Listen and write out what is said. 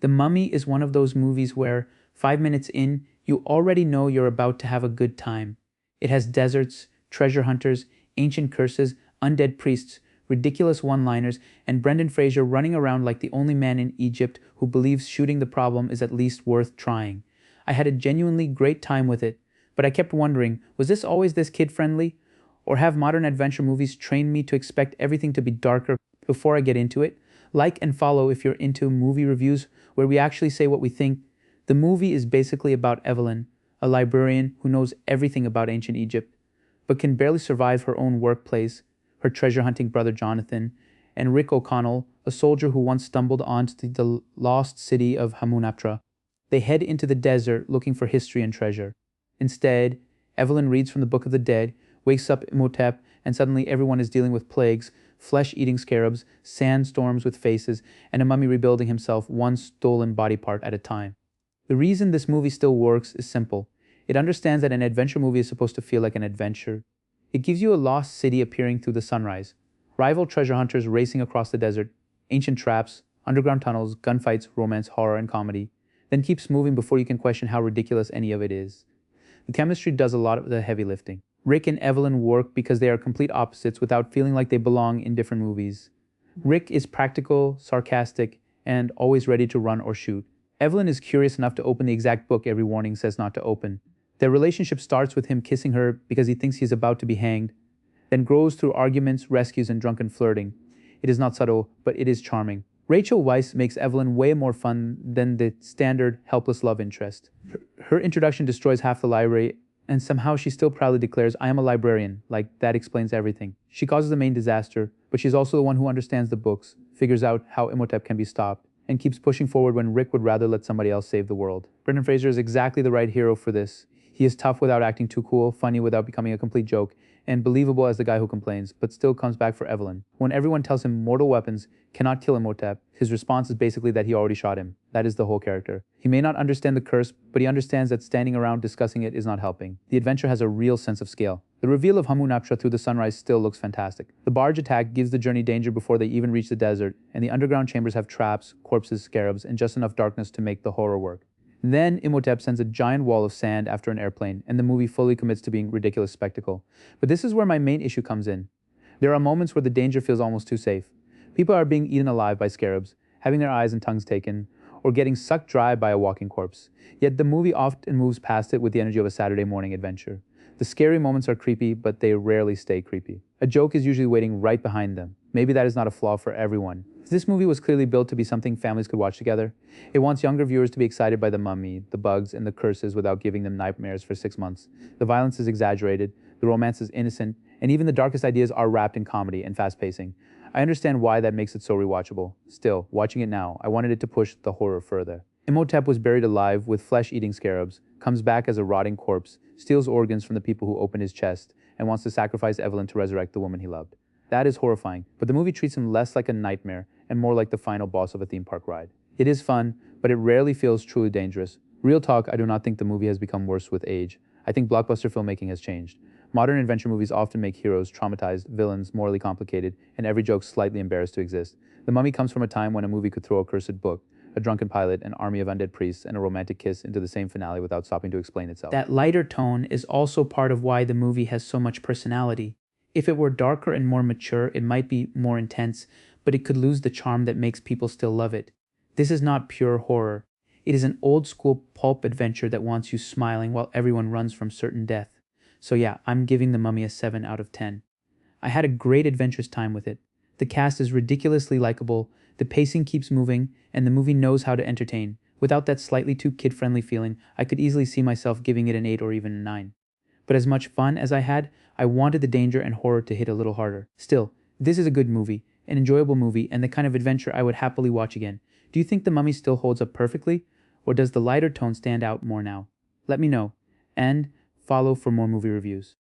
The Mummy is one of those movies where 5 minutes in, you already know you're about to have a good time. It has deserts, treasure hunters, ancient curses, undead priests, ridiculous one-liners, and Brendan Fraser running around like the only man in Egypt who believes shooting the problem is at least worth trying. I had a genuinely great time with it, but I kept wondering, was this always this kid-friendly? Or have modern adventure movies trained me to expect everything to be darker before I get into it? Like and follow if you're into movie reviews where we actually say what we think. The movie is basically about Evelyn, a librarian who knows everything about ancient Egypt, but can barely survive her own workplace, her treasure-hunting brother Jonathan, and Rick O'Connell, a soldier who once stumbled onto the lost city of Hamunaptra. They head into the desert looking for history and treasure. Instead, Evelyn reads from the Book of the Dead, wakes up Imhotep, and suddenly everyone is dealing with plagues, flesh-eating scarabs, sandstorms with faces, and a mummy rebuilding himself one stolen body part at a time. The reason this movie still works is simple. It understands that an adventure movie is supposed to feel like an adventure. It gives you a lost city appearing through the sunrise, rival treasure hunters racing across the desert, ancient traps, underground tunnels, gunfights, romance, horror, and comedy, then keeps moving before you can question how ridiculous any of it is. The chemistry does a lot of the heavy lifting. Rick and Evelyn work because they are complete opposites without feeling like they belong in different movies. Rick is practical, sarcastic, and always ready to run or shoot. Evelyn is curious enough to open the exact book every warning says not to open. Their relationship starts with him kissing her because he thinks he's about to be hanged, then grows through arguments, rescues, and drunken flirting. It is not subtle, but it is charming. Rachel Weisz makes Evelyn way more fun than the standard helpless love interest. Her introduction destroys half the library, and somehow she still proudly declares, "I am a librarian," like that explains everything. She causes the main disaster, but she's also the one who understands the books, figures out how Imhotep can be stopped, and keeps pushing forward when Rick would rather let somebody else save the world. Brendan Fraser is exactly the right hero for this. He is tough without acting too cool, funny without becoming a complete joke, and believable as the guy who complains, but still comes back for Evelyn. When everyone tells him mortal weapons cannot kill Imhotep, his response is basically that he already shot him. That is the whole character. He may not understand the curse, but he understands that standing around discussing it is not helping. The adventure has a real sense of scale. The reveal of Hamunaptra through the sunrise still looks fantastic. The barge attack gives the journey danger before they even reach the desert, and the underground chambers have traps, corpses, scarabs, and just enough darkness to make the horror work. Then Imhotep sends a giant wall of sand after an airplane, and the movie fully commits to being a ridiculous spectacle. But this is where my main issue comes in. There are moments where the danger feels almost too safe. People are being eaten alive by scarabs, having their eyes and tongues taken, or getting sucked dry by a walking corpse. Yet the movie often moves past it with the energy of a Saturday morning adventure. The scary moments are creepy, but they rarely stay creepy. A joke is usually waiting right behind them. Maybe that is not a flaw for everyone. This movie was clearly built to be something families could watch together. It wants younger viewers to be excited by the mummy, the bugs, and the curses without giving them nightmares for 6 months. The violence is exaggerated, the romance is innocent, and even the darkest ideas are wrapped in comedy and fast pacing. I understand why that makes it so rewatchable. Still, watching it now, I wanted it to push the horror further. Imhotep was buried alive with flesh-eating scarabs, comes back as a rotting corpse, steals organs from the people who open his chest, and wants to sacrifice Evelyn to resurrect the woman he loved. That is horrifying, but the movie treats him less like a nightmare and more like the final boss of a theme park ride. It is fun, but it rarely feels truly dangerous. Real talk, I do not think the movie has become worse with age. I think blockbuster filmmaking has changed. Modern adventure movies often make heroes traumatized, villains morally complicated, and every joke slightly embarrassed to exist. The Mummy comes from a time when a movie could throw a cursed book, a drunken pilot, an army of undead priests, and a romantic kiss into the same finale without stopping to explain itself. That lighter tone is also part of why the movie has so much personality. If it were darker and more mature, it might be more intense, but it could lose the charm that makes people still love it. This is not pure horror. It is an old-school pulp adventure that wants you smiling while everyone runs from certain death. So yeah, I'm giving The Mummy a 7 out of 10. I had a great adventurous time with it. The cast is ridiculously likable, the pacing keeps moving, and the movie knows how to entertain. Without that slightly too kid-friendly feeling, I could easily see myself giving it an 8 or even a 9. But as much fun as I had, I wanted the danger and horror to hit a little harder. Still, this is a good movie, an enjoyable movie, and the kind of adventure I would happily watch again. Do you think The Mummy still holds up perfectly? Or does the lighter tone stand out more now? Let me know, and follow for more movie reviews.